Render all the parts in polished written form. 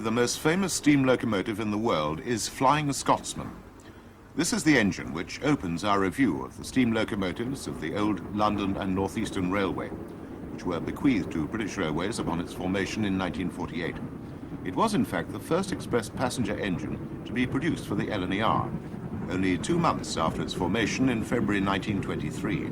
the most famous steam locomotive in the world is Flying Scotsman. This is the engine which opens our review of the steam locomotives of the old London and North Eastern Railway, which were bequeathed to British Railways upon its formation in 1948. It was in fact the first express passenger engine to be produced for the L.N.E.R, only 2 months after its formation in February 1923.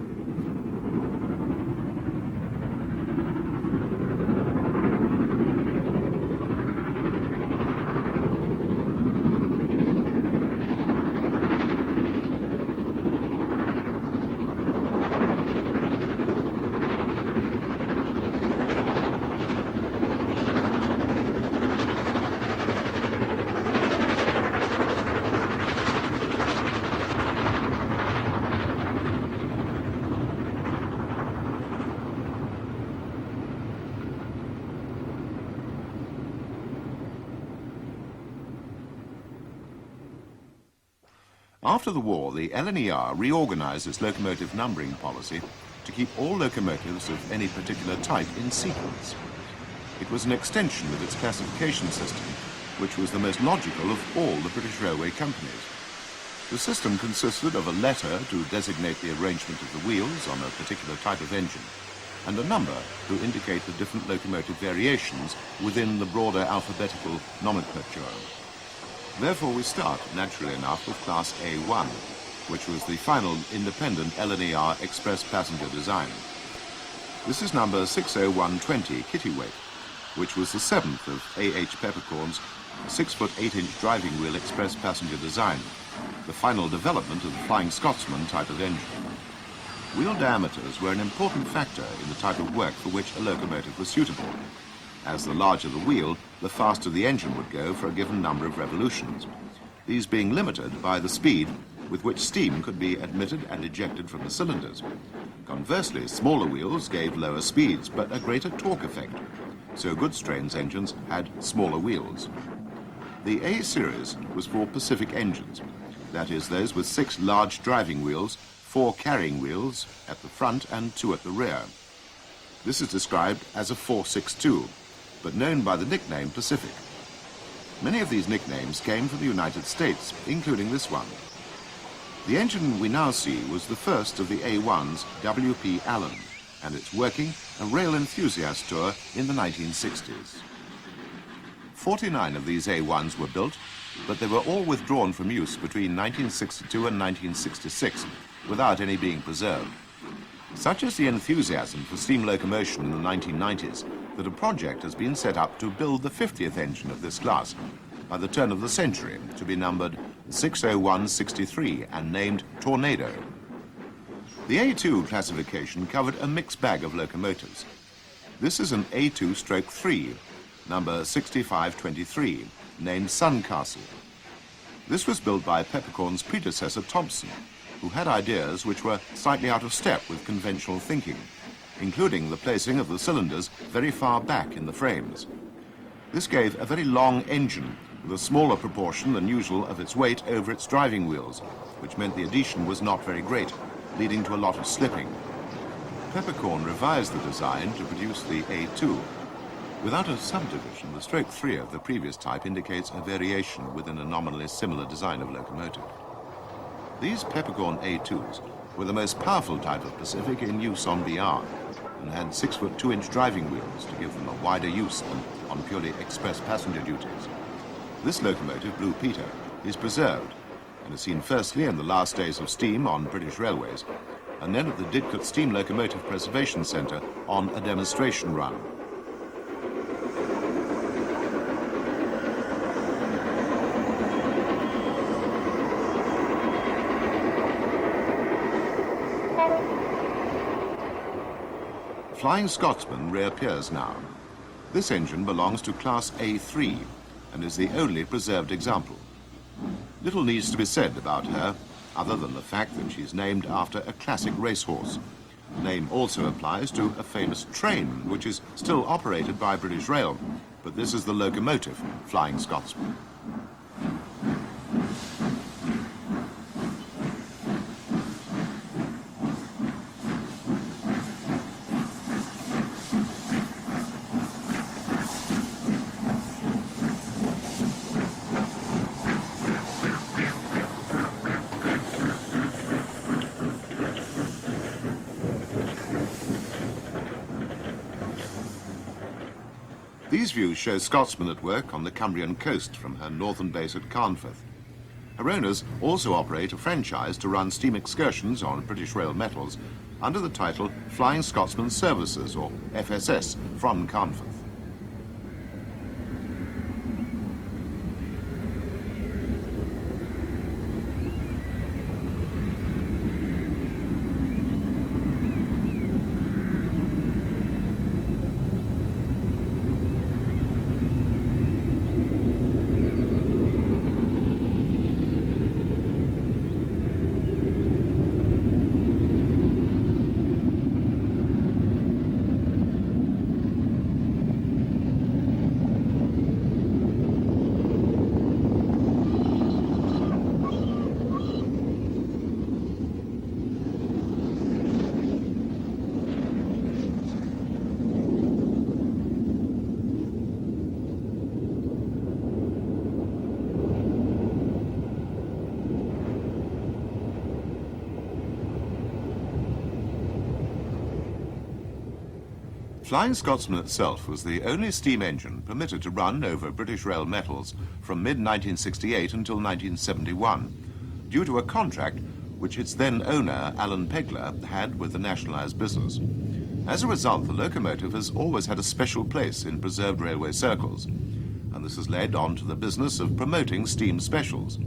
After the war, the L.N.E.R reorganized its locomotive numbering policy to keep all locomotives of any particular type in sequence. It was an extension of its classification system, which was the most logical of all the British railway companies. The system consisted of a letter to designate the arrangement of the wheels on a particular type of engine, and a number to indicate the different locomotive variations within the broader alphabetical nomenclature. Therefore, we start, naturally enough, with Class A1, which was the final independent L.N.E.R express passenger design. This is number 60120 Kittiwake, which was the 7th of A.H. Peppercorn's 6-foot 8-inch driving wheel express passenger design, the final development of the Flying Scotsman type of engine. Wheel diameters were an important factor in the type of work for which a locomotive was suitable. As the larger the wheel, the faster the engine would go for a given number of revolutions, these being limited by the speed with which steam could be admitted and ejected from the cylinders. Conversely, smaller wheels gave lower speeds but a greater torque effect, so goods trains engines had smaller wheels. The A series was for Pacific engines, that is, those with 6 large driving wheels, 4 carrying wheels at the front and 2 at the rear. This is described as a 462, but known by the nickname Pacific. Many of these nicknames came from the United States, including this one. The engine we now see was the first of the A1's W.P. Allen, and its working a rail enthusiast tour in the 1960s. 49 of these A1s were built, but they were all withdrawn from use between 1962 and 1966, without any being preserved. Such is the enthusiasm for steam locomotion in the 1990s that a project has been set up to build the 50th engine of this class by the turn of the century, to be numbered 60163 and named Tornado. The A2 classification covered a mixed bag of locomotives. This is an A2/3, number 6523, named Suncastle. This was built by Peppercorn's predecessor Thompson, who had ideas which were slightly out of step with conventional thinking, including the placing of the cylinders very far back in the frames. This gave a very long engine with a smaller proportion than usual of its weight over its driving wheels, which meant the adhesion was not very great, leading to a lot of slipping. Peppercorn revised the design to produce the A2. Without a subdivision, the stroke 3 of the previous type indicates a variation within a nominally similar design of locomotive. These Peppercorn A2s were the most powerful type of Pacific in use on BR, and had 6-foot 2-inch driving wheels to give them a wider use than on purely express passenger duties. This locomotive, Blue Peter, is preserved and is seen firstly in the last days of steam on British railways, and then at the Didcot Steam Locomotive Preservation Centre on a demonstration run. Flying Scotsman reappears now. This engine belongs to Class A3 and is the only preserved example. Little needs to be said about her, other than the fact that she's named after a classic racehorse. The name also applies to a famous train, which is still operated by British Rail, but this is the locomotive Flying Scotsman. These views show Scotsman at work on the Cumbrian coast from her northern base at Carnforth. Her owners also operate a franchise to run steam excursions on British Rail metals under the title Flying Scotsman Services, or FSS, from Carnforth. Flying Scotsman itself was the only steam engine permitted to run over British Rail metals from mid-1968 until 1971, due to a contract which its then owner, Alan Pegler, had with the nationalised business. As a result, the locomotive has always had a special place in preserved railway circles, and this has led on to the business of promoting steam specials.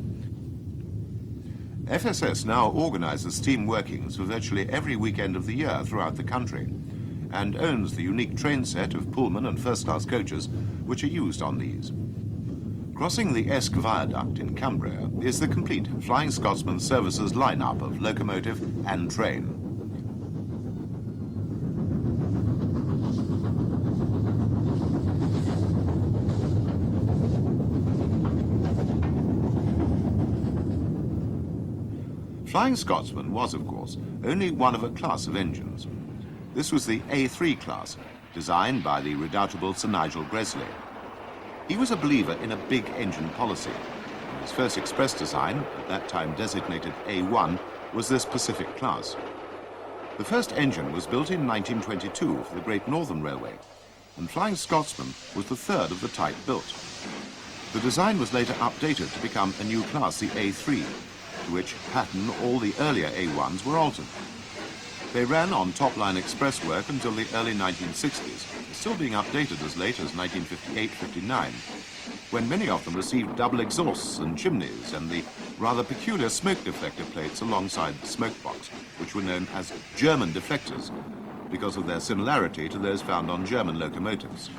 FSS now organises steam workings for virtually every weekend of the year throughout the country, and owns the unique train set of Pullman and first-class coaches which are used on these. Crossing the Esk Viaduct in Cumbria is the complete Flying Scotsman Services lineup of locomotive and train. Flying Scotsman was, of course, only one of a class of engines. This was the A3 class, designed by the redoubtable Sir Nigel Gresley. He was a believer in a big engine policy, and his first express design, at that time designated A1, was this Pacific class. The first engine was built in 1922 for the Great Northern Railway, and Flying Scotsman was the third of the type built. The design was later updated to become a new class, the A3, to which pattern all the earlier A1s were altered. They ran on top-line express work until the early 1960s, still being updated as late as 1958-59, when many of them received double exhausts and chimneys and the rather peculiar smoke deflector plates alongside the smoke box, which were known as German deflectors because of their similarity to those found on German locomotives.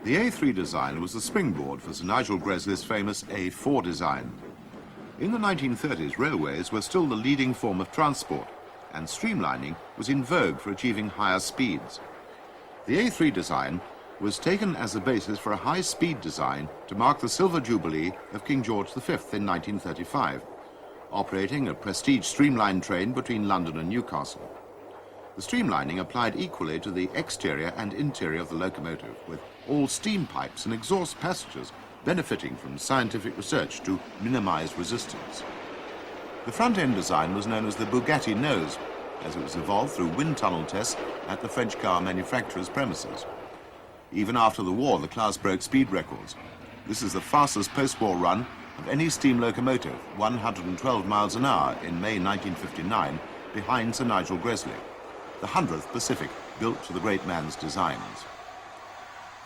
The A3 design was the springboard for Sir Nigel Gresley's famous A4 design. In the 1930s, railways were still the leading form of transport, and streamlining was in vogue for achieving higher speeds. The A3 design was taken as the basis for a high-speed design to mark the Silver Jubilee of King George V in 1935, operating a prestige streamlined train between London and Newcastle. The streamlining applied equally to the exterior and interior of the locomotive, with all steam pipes and exhaust passages benefiting from scientific research to minimize resistance. The front-end design was known as the Bugatti nose, as it was evolved through wind tunnel tests at the French car manufacturer's premises. Even after the war, the class broke speed records. This is the fastest post-war run of any steam locomotive, 112 miles an hour in May 1959, behind Sir Nigel Gresley, the 100th Pacific built to the great man's designs.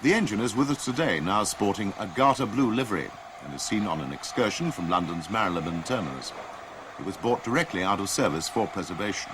The engine is with us today, now sporting a garter blue livery, and is seen on an excursion from London's Marylebone terminus. It was brought directly out of service for preservation.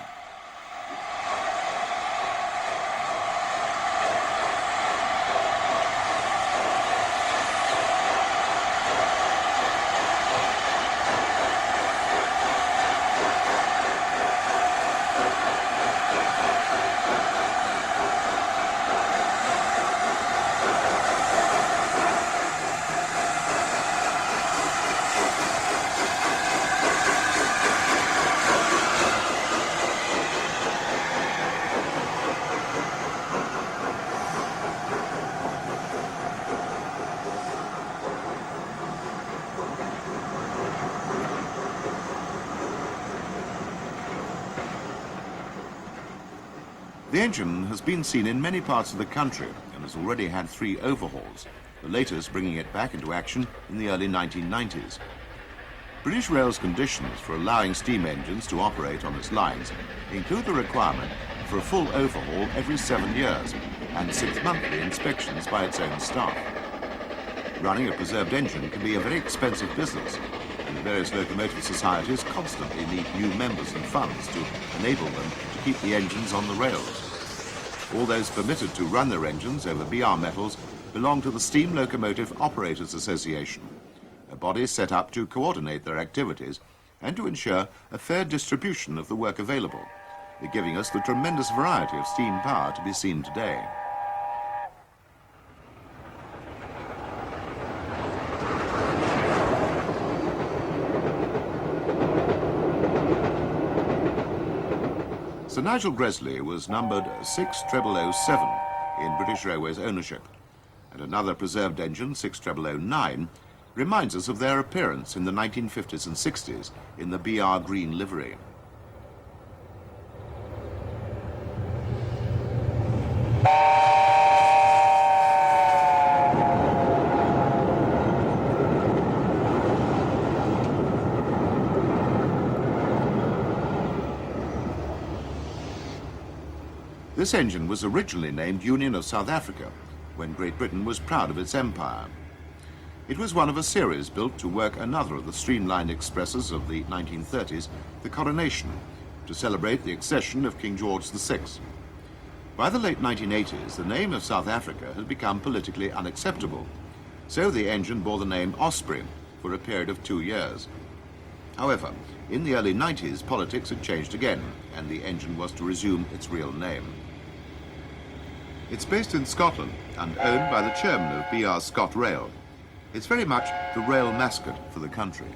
The engine has been seen in many parts of the country and has already had 3 overhauls, the latest bringing it back into action in the early 1990s. British Rail's conditions for allowing steam engines to operate on its lines include the requirement for a full overhaul every 7 years and 6-monthly inspections by its own staff. Running a preserved engine can be a very expensive business, and the various locomotive societies constantly need new members and funds to enable them to keep the engines on the rails. All those permitted to run their engines over BR metals belong to the Steam Locomotive Operators Association, a body set up to coordinate their activities and to ensure a fair distribution of the work available, giving us the tremendous variety of steam power to be seen today. Sir Nigel Gresley was numbered 6007 in British Railways ownership, and another preserved engine, 6009, reminds us of their appearance in the 1950s and 60s in the BR green livery. This engine was originally named Union of South Africa when Great Britain was proud of its empire. It was one of a series built to work another of the streamlined expresses of the 1930s, the Coronation, to celebrate the accession of King George VI. By the late 1980s, the name of South Africa had become politically unacceptable, so the engine bore the name Osprey for a period of 2 years. However, in the early 90s, politics had changed again, and the engine was to resume its real name. It's based in Scotland and owned by the chairman of BR ScotRail. It's very much the rail mascot for the country.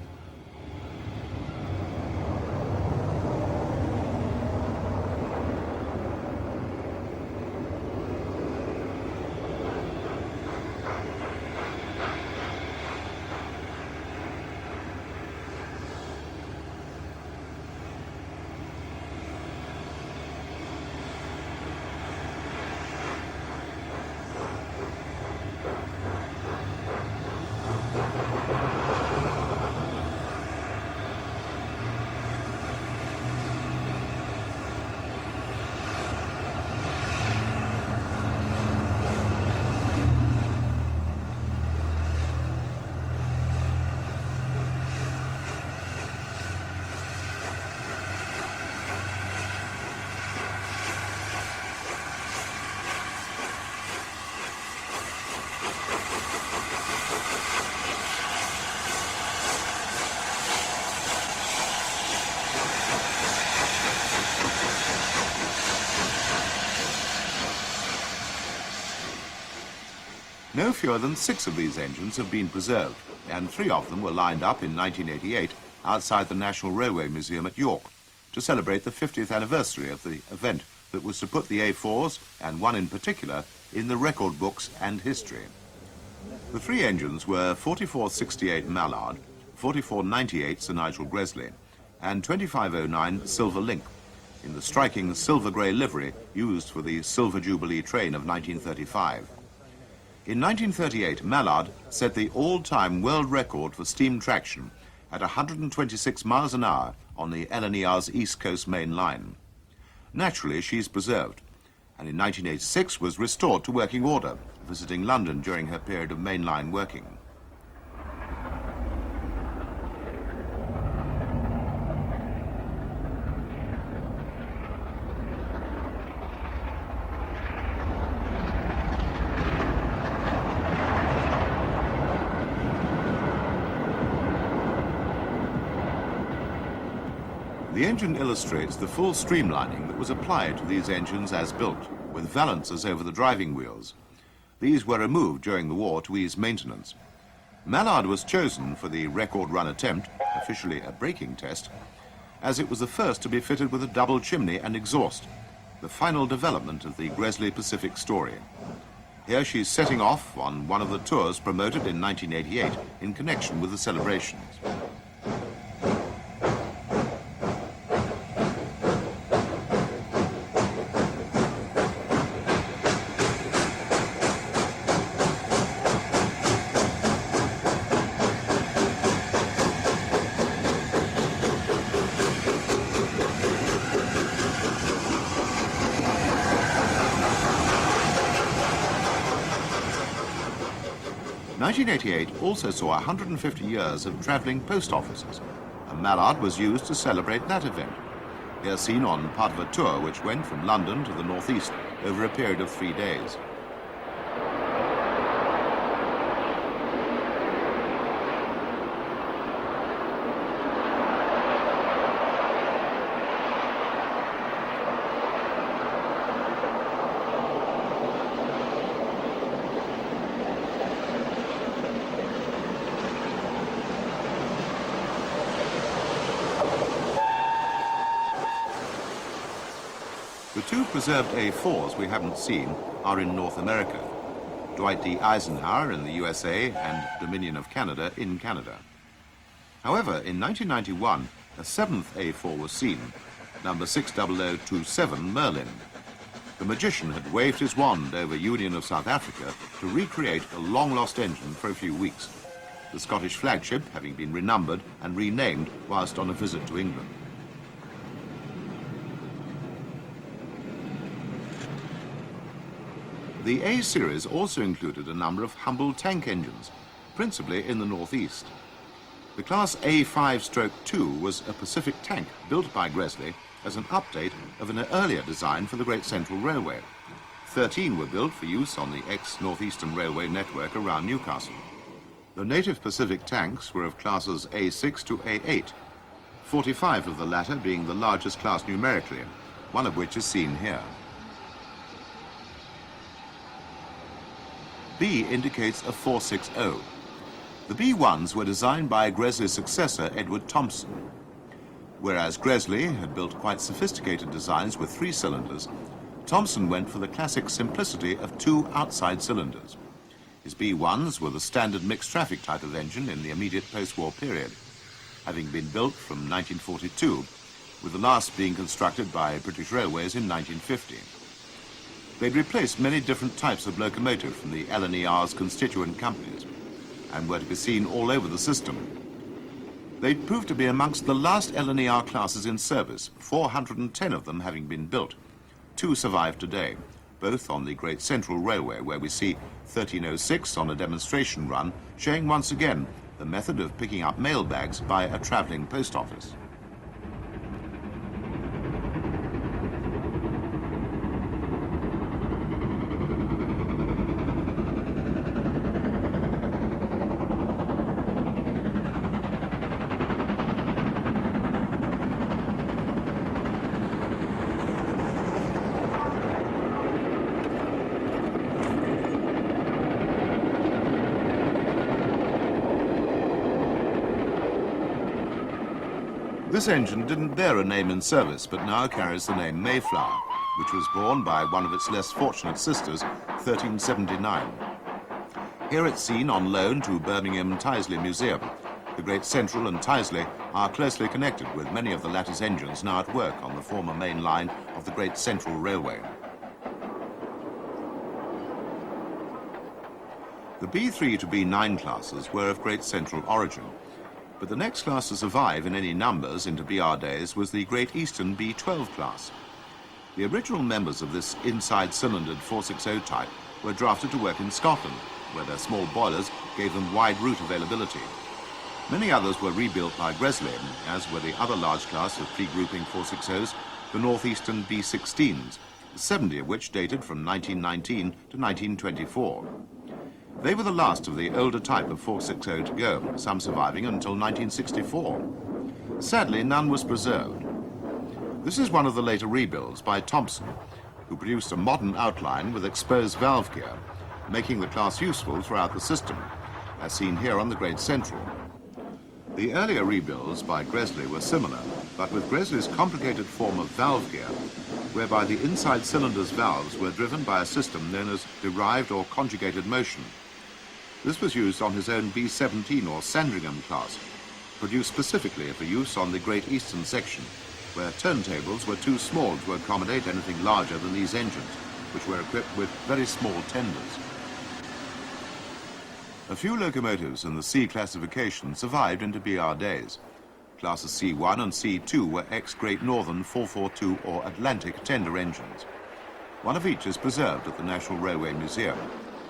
No fewer than 6 of these engines have been preserved, and 3 of them were lined up in 1988 outside the National Railway Museum at York to celebrate the 50th anniversary of the event that was to put the A4s, and one in particular, in the record books and history. The 3 engines were 4468 Mallard, 4498 Sir Nigel Gresley, and 2509 Silver Link, in the striking silver-grey livery used for the Silver Jubilee train of 1935. In 1938, Mallard set the all-time world record for steam traction at 126 miles an hour on the L.N.E.R's East Coast main line. Naturally, she's preserved, and in 1986 was restored to working order, visiting London during her period of mainline working. The engine illustrates the full streamlining that was applied to these engines as built, with valancers over the driving wheels. These were removed during the war to ease maintenance. Mallard was chosen for the record run attempt, officially a braking test, as it was the first to be fitted with a double chimney and exhaust, the final development of the Gresley Pacific story. Here she's setting off on one of the tours promoted in 1988 in connection with the celebrations. 1988 also saw 150 years of travelling post offices, and mallard was used to celebrate that event. They are seen on part of a tour which went from London to the northeast over a period of 3 days. The two preserved A4s we haven't seen are in North America, Dwight D. Eisenhower in the USA and Dominion of Canada in Canada. However, in 1991, a seventh A4 was seen, number 60027 Merlin. The magician had waved his wand over Union of South Africa to recreate a long-lost engine for a few weeks, the Scottish flagship having been renumbered and renamed whilst on a visit to England. The A series also included a number of humble tank engines, principally in the northeast. The class A5-2 was a Pacific tank built by Gresley as an update of an earlier design for the Great Central Railway. 13 were built for use on the ex-Northeastern Railway network around Newcastle. The native Pacific tanks were of classes A6 to A8, 45 of the latter being the largest class numerically, one of which is seen here. B indicates a 460. The B1s were designed by Gresley's successor, Edward Thompson. Whereas Gresley had built quite sophisticated designs with 3 cylinders, Thompson went for the classic simplicity of 2 outside cylinders. His B1s were the standard mixed traffic type of engine in the immediate post-war period, having been built from 1942, with the last being constructed by British Railways in 1950. They'd replaced many different types of locomotive from the L.N.E.R's constituent companies and were to be seen all over the system. They'd proved to be amongst the last L.N.E.R classes in service, 410 of them having been built. 2 survive today, both on the Great Central Railway, where we see 1306 on a demonstration run, showing once again the method of picking up mail bags by a travelling post office. This engine didn't bear a name in service, but now carries the name Mayflower, which was borne by one of its less fortunate sisters, 1379. Here it's seen on loan to Birmingham Tyseley Museum. The Great Central and Tyseley are closely connected, with many of the latter's engines now at work on the former main line of the Great Central Railway. The B3 to B9 classes were of Great Central origin, but the next class to survive in any numbers into BR days was the Great Eastern B12 class. The original members of this inside-cylindered 460 type were drafted to work in Scotland, where their small boilers gave them wide route availability. Many others were rebuilt by Gresley, as were the other large class of pre-grouping 460s, the Northeastern B16s, 70 of which dated from 1919 to 1924. They were the last of the older type of 460 to go, some surviving until 1964. Sadly, none was preserved. This is one of the later rebuilds by Thompson, who produced a modern outline with exposed valve gear, making the class useful throughout the system, as seen here on the Great Central. The earlier rebuilds by Gresley were similar, but with Gresley's complicated form of valve gear, whereby the inside cylinder's valves were driven by a system known as derived or conjugated motion. This was used on his own B-17 or Sandringham class, produced specifically for use on the Great Eastern section, where turntables were too small to accommodate anything larger than these engines, which were equipped with very small tenders. A few locomotives in the C classification survived into BR days. Classes C1 and C2 were ex-Great Northern 442 or Atlantic tender engines. One of each is preserved at the National Railway Museum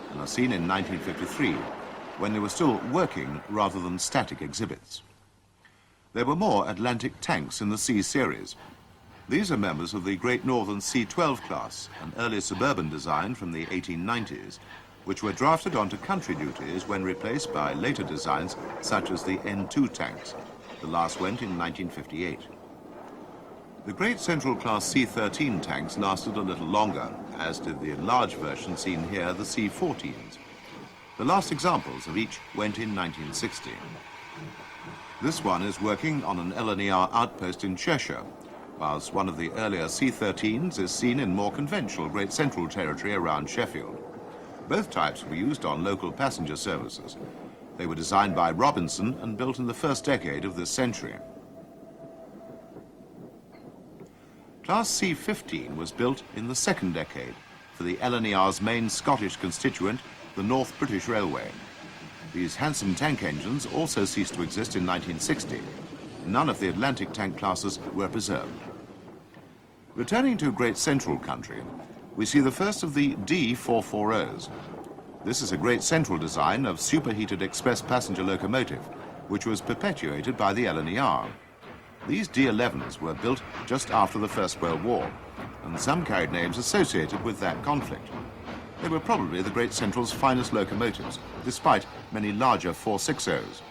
and are seen in 1953, when they were still working rather than static exhibits. There were more Atlantic tanks in the C series. These are members of the Great Northern C-12 class, an early suburban design from the 1890s, which were drafted onto country duties when replaced by later designs such as the N2 tanks. The last went in 1958. The Great Central Class C-13 tanks lasted a little longer, as did the enlarged version seen here, the C-14s. The last examples of each went in 1960. This one is working on an L.N.E.R outpost in Cheshire, whilst one of the earlier C-13s is seen in more conventional Great Central territory around Sheffield. Both types were used on local passenger services. They were designed by Robinson and built in the first decade of this century. Class C-15 was built in the second decade for the L.N.E.R's main Scottish constituent, the North British Railway. These handsome tank engines also ceased to exist in 1960. None of the Atlantic tank classes were preserved. Returning to Great Central country, we see the first of the D440s. This is a Great Central design of superheated express passenger locomotive, which was perpetuated by the L.N.E.R. These D11s were built just after the First World War, and some carried names associated with that conflict. They were probably the Great Central's finest locomotives, despite many larger 460s.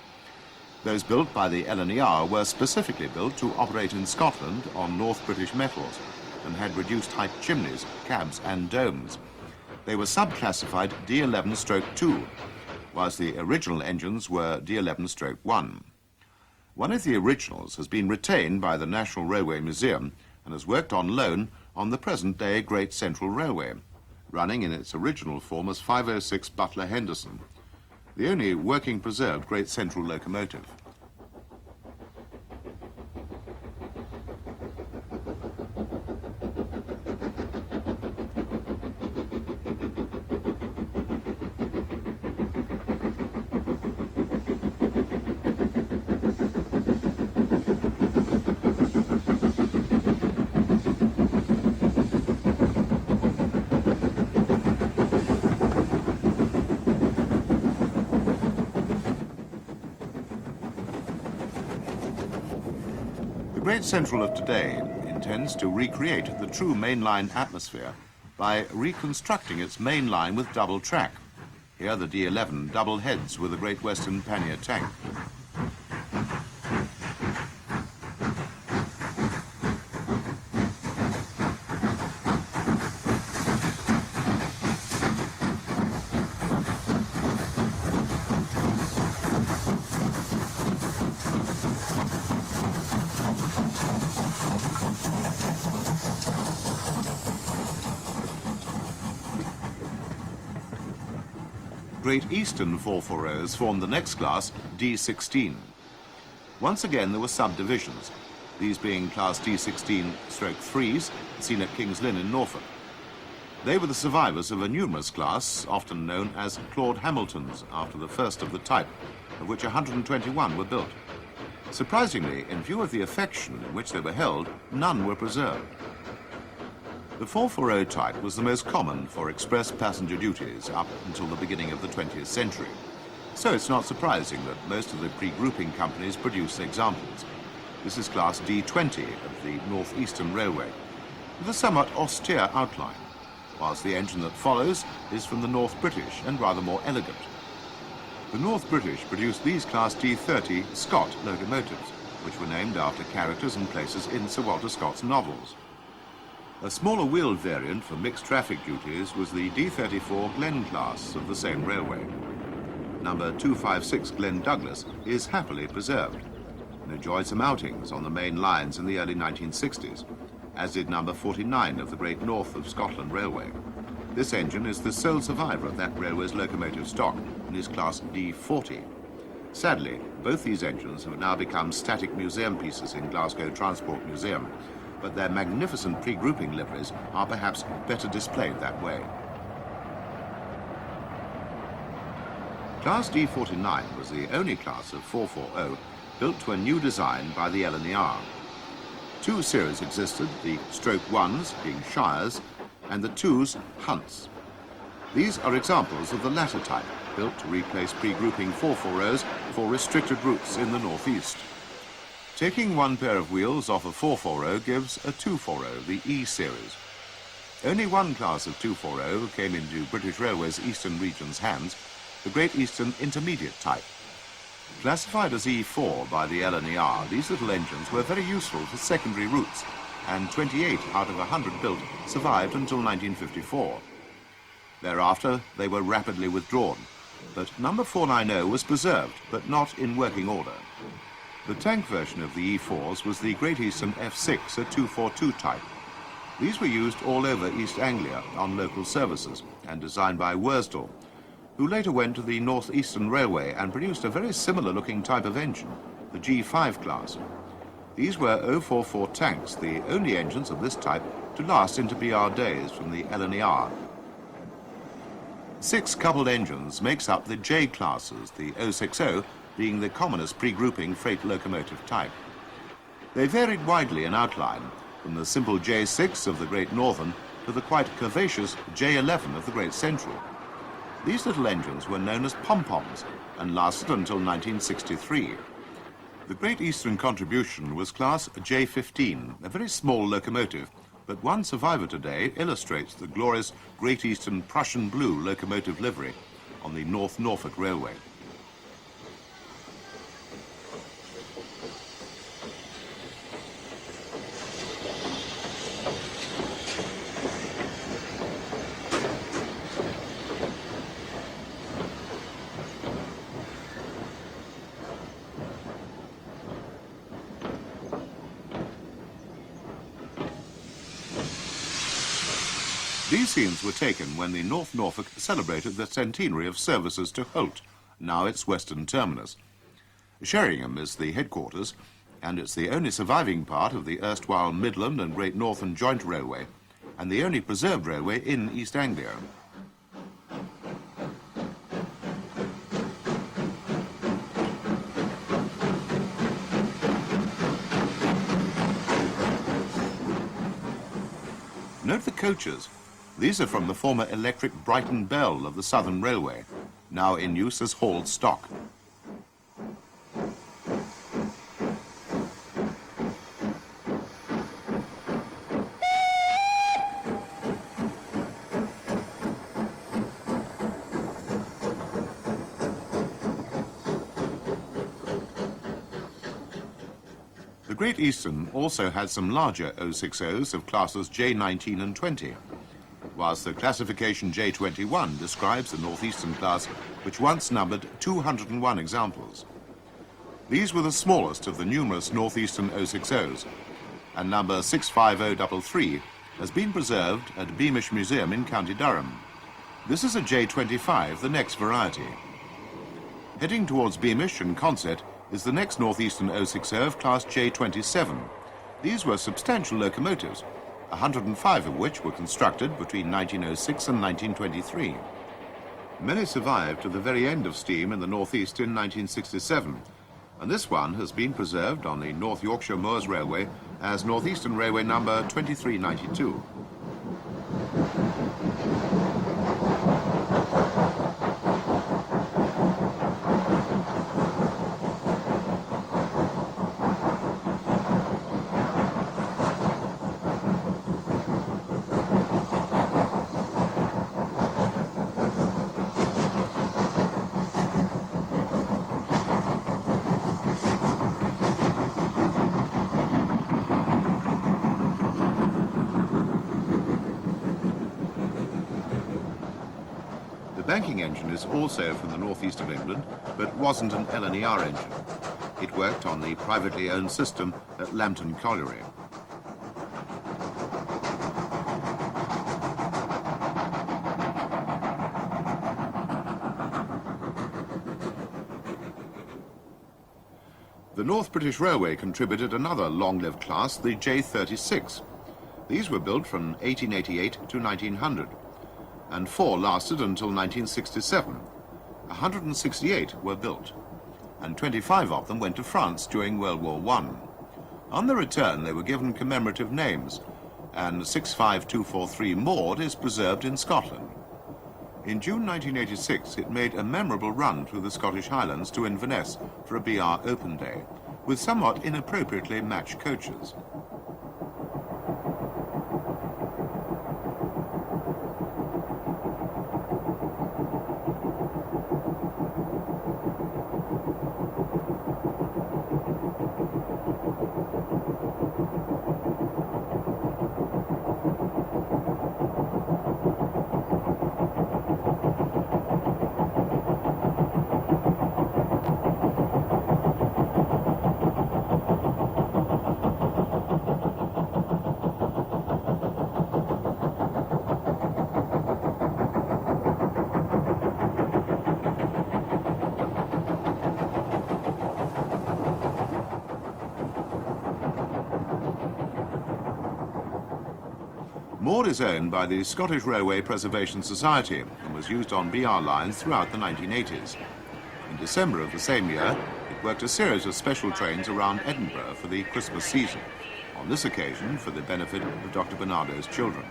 Those built by the L.N.E.R were specifically built to operate in Scotland on North British metals and had reduced height chimneys, cabs and domes. They were subclassified D11-2, whilst the original engines were D11-1. One of the originals has been retained by the National Railway Museum and has worked on loan on the present-day Great Central Railway, running in its original form as 506 Butler Henderson, the only working preserved Great Central locomotive. The Great Central of today intends to recreate the true mainline atmosphere by reconstructing its main line with double track. Here the D11 double heads with the Great Western pannier tank. Great Eastern 440s formed the next class, D16. Once again, there were subdivisions, these being Class D16-3s, seen at King's Lynn in Norfolk. They were the survivors of a numerous class, often known as Claude Hamiltons, after the first of the type, of which 121 were built. Surprisingly, in view of the affection in which they were held, none were preserved. The 440 type was the most common for express passenger duties up until the beginning of the 20th century. So it's not surprising that most of the pre-grouping companies produce examples. This is Class D20 of the North Eastern Railway, with a somewhat austere outline, whilst the engine that follows is from the North British and rather more elegant. The North British produced these Class D30 Scott locomotives, which were named after characters and places in Sir Walter Scott's novels. A smaller wheeled variant for mixed traffic duties was the D34 Glen class of the same railway. Number 256 Glen Douglas is happily preserved and enjoyed some outings on the main lines in the early 1960s, as did number 49 of the Great North of Scotland Railway. This engine is the sole survivor of that railway's locomotive stock and is Class D40. Sadly, both these engines have now become static museum pieces in Glasgow Transport Museum, but their magnificent pre-grouping liveries are perhaps better displayed that way. Class D49 was the only class of 440 built to a new design by the L.N.E.R. Two series existed, the Stroke 1s being Shires and the 2s Hunts. These are examples of the latter type, built to replace pre-grouping 440s for restricted routes in the northeast. Taking one pair of wheels off a 440 gives a 240, the E series. Only one class of 240 came into British Railways Eastern Region's hands, the Great Eastern Intermediate type. Classified as E4 by the L.N.E.R, these little engines were very useful for secondary routes, and 28 out of 100 built survived until 1954. Thereafter, they were rapidly withdrawn, but number 490 was preserved, but not in working order. The tank version of the E4s was the Great Eastern F6, a 242 type. These were used all over East Anglia on local services and designed by Worsdale, who later went to the North Eastern Railway and produced a very similar looking type of engine, the G5 class. These were 044 tanks, the only engines of this type to last into BR days from the L.N.E.R. 6 coupled engines makes up the J classes, the 060 being the commonest pre-grouping freight locomotive type. They varied widely in outline, from the simple J6 of the Great Northern to the quite curvaceous J11 of the Great Central. These little engines were known as pom-poms and lasted until 1963. The Great Eastern contribution was class J15, a very small locomotive, but one survivor today illustrates the glorious Great Eastern Prussian blue locomotive livery on the North Norfolk Railway. These scenes were taken when the North Norfolk celebrated the centenary of services to Holt, now its western terminus. Sheringham is the headquarters, and it's the only surviving part of the erstwhile Midland and Great Northern Joint Railway, and the only preserved railway in East Anglia. Note the coaches. These are from the former electric Brighton Bell of the Southern Railway, now in use as hauled stock. The Great Eastern also had some larger 060s of classes J19 and 20. Whilst the classification J21 describes the Northeastern class, which once numbered 201 examples. These were the smallest of the numerous Northeastern 060s, and number 65033 has been preserved at Beamish Museum in County Durham. This is a J25, the next variety. Heading towards Beamish and Consett is the next Northeastern 060 of class J27. These were substantial locomotives, 105 of which were constructed between 1906 and 1923. Many survived to the very end of steam in the northeast in 1967, and this one has been preserved on the North Yorkshire Moors Railway as Northeastern Railway number 2392. The banking engine is also from the northeast of England, but wasn't an L.N.E.R engine. It worked on the privately owned system at Lambton Colliery. The North British Railway contributed another long-lived class, the J36. These were built from 1888 to 1900. And 4 lasted until 1967. 168 were built, and 25 of them went to France during World War I. On their return, they were given commemorative names, and 65243 Maud is preserved in Scotland. In June 1986, it made a memorable run through the Scottish Highlands to Inverness for a BR Open Day, with somewhat inappropriately matched coaches. Moored is owned by the Scottish Railway Preservation Society and was used on BR lines throughout the 1980s. In December of the same year, it worked a series of special trains around Edinburgh for the Christmas season, on this occasion for the benefit of Dr. Bernardo's children.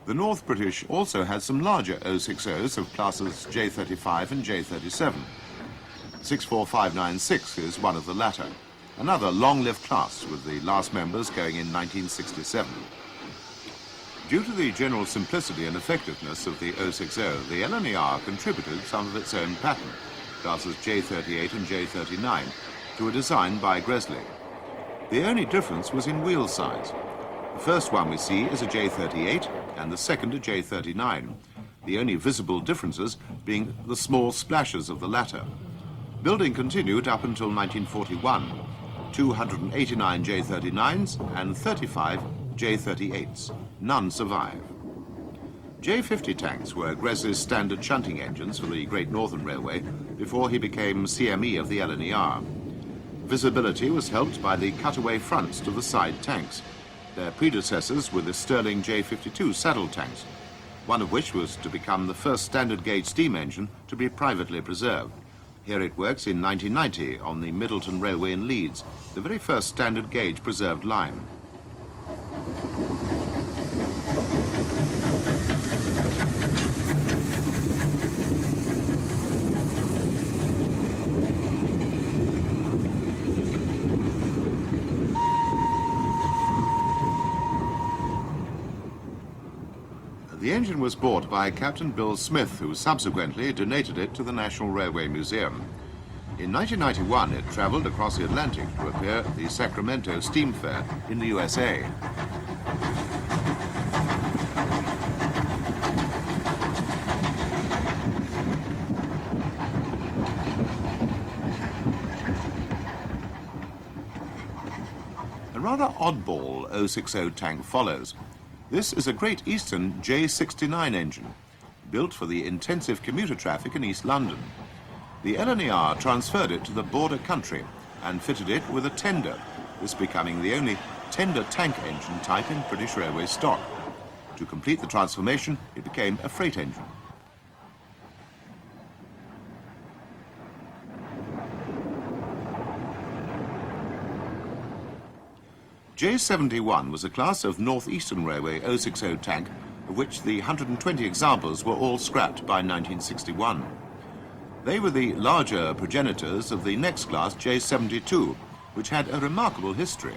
The North British also had some larger 060s of classes J35 and J37. 64596 is one of the latter, another long-lived class with the last members going in 1967. Due to the general simplicity and effectiveness of the 060, the L.N.E.R contributed some of its own pattern, classes J38 and J39, to a design by Gresley. The only difference was in wheel size. The first one we see is a J38 and the second a J39, the only visible differences being the small splashes of the latter. Building continued up until 1941, 289 J39s and 35 J38s. None survive. J50 tanks were Gresley's standard shunting engines for the Great Northern Railway before he became CME of the L.N.E.R. Visibility was helped by the cutaway fronts to the side tanks. Their predecessors were the Stirling J52 saddle tanks, one of which was to become the first standard gauge steam engine to be privately preserved. Here it works in 1990 on the Middleton Railway in Leeds, the very first standard gauge preserved line. The engine was bought by Captain Bill Smith, who subsequently donated it to the National Railway Museum. In 1991, it travelled across the Atlantic to appear at the Sacramento Steam Fair in the USA. A rather oddball 060 tank follows. This is a Great Eastern J69 engine, built for the intensive commuter traffic in East London. The L.N.E.R transferred it to the border country and fitted it with a tender, this becoming the only tender tank engine type in British Railway stock. To complete the transformation, it became a freight engine. J71 was a class of North Eastern Railway 060 tank, of which the 120 examples were all scrapped by 1961. They were the larger progenitors of the next class, J72, which had a remarkable history.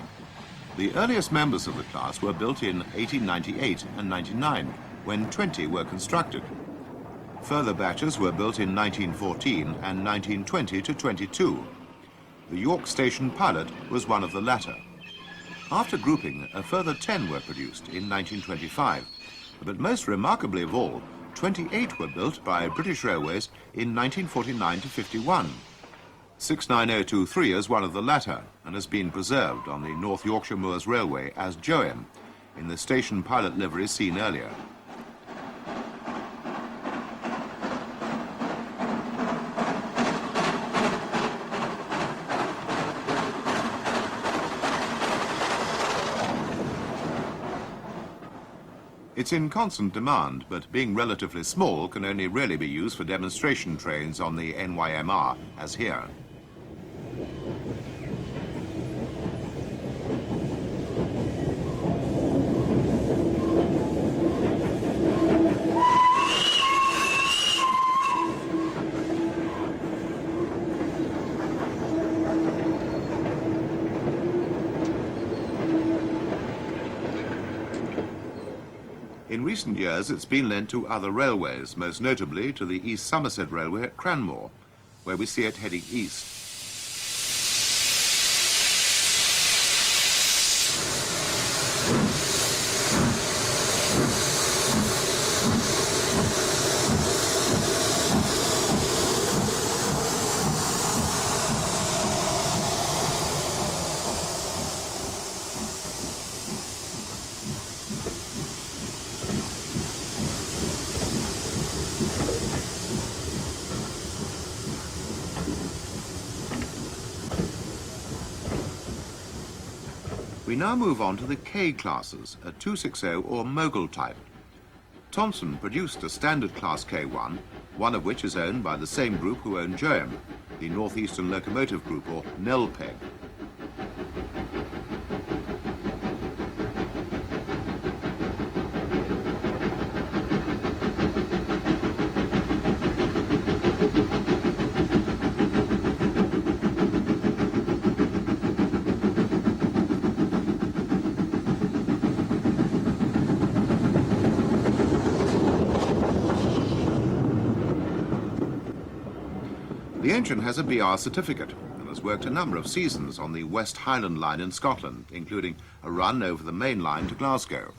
The earliest members of the class were built in 1898 and 99, when 20 were constructed. Further batches were built in 1914 and 1920 to 22. The York Station Pilot was one of the latter. After grouping, a further 10 were produced in 1925, but most remarkably of all, 28 were built by British Railways in 1949 to 51. 69023 is one of the latter and has been preserved on the North Yorkshire Moors Railway as Joem in the station pilot livery seen earlier. It's in constant demand, but being relatively small can only really be used for demonstration trains on the NYMR, as here. In recent years, it's been lent to other railways, most notably to the East Somerset Railway at Cranmore, where we see it heading east. We now move on to the K classes, a 260 or mogul type. Thomson produced a standard class K1, one of which is owned by the same group who own Joem, the Northeastern Locomotive Group, or N.E.R. The engine has a BR certificate and has worked a number of seasons on the West Highland line in Scotland, including a run over the main line to Glasgow.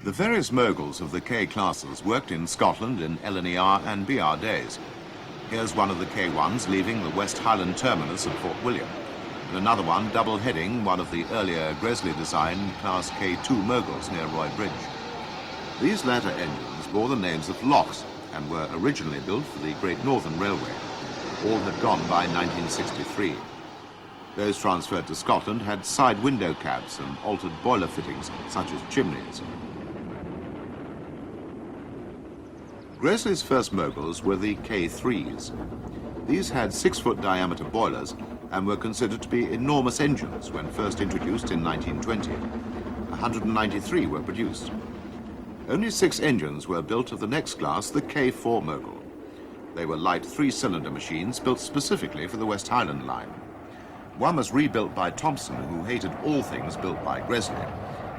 The various moguls of the K classes worked in Scotland in L.N.E.R and BR days. Here's one of the K1s leaving the West Highland terminus at Fort William, and another one double-heading one of the earlier Gresley-designed Class K2 moguls near Roy Bridge. These latter engines bore the names of locks and were originally built for the Great Northern Railway. All had gone by 1963. Those transferred to Scotland had side window cabs and altered boiler fittings, such as chimneys. Gresley's first moguls were the K3s. These had 6-foot diameter boilers and were considered to be enormous engines when first introduced in 1920. 193 were produced. Only 6 engines were built of the next class, the K4 mogul. They were light 3-cylinder machines built specifically for the West Highland line. One was rebuilt by Thomson, who hated all things built by Gresley,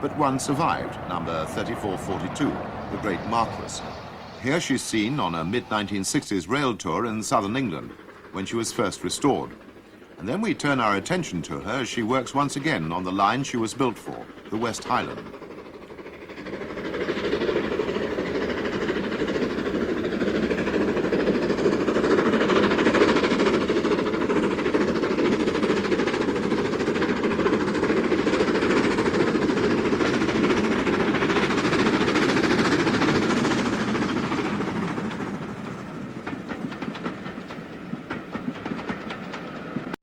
but one survived, number 3442, the Great Marquess. Here she's seen on a mid-1960s rail tour in southern England, when she was first restored. And then we turn our attention to her as she works once again on the line she was built for, the West Highland.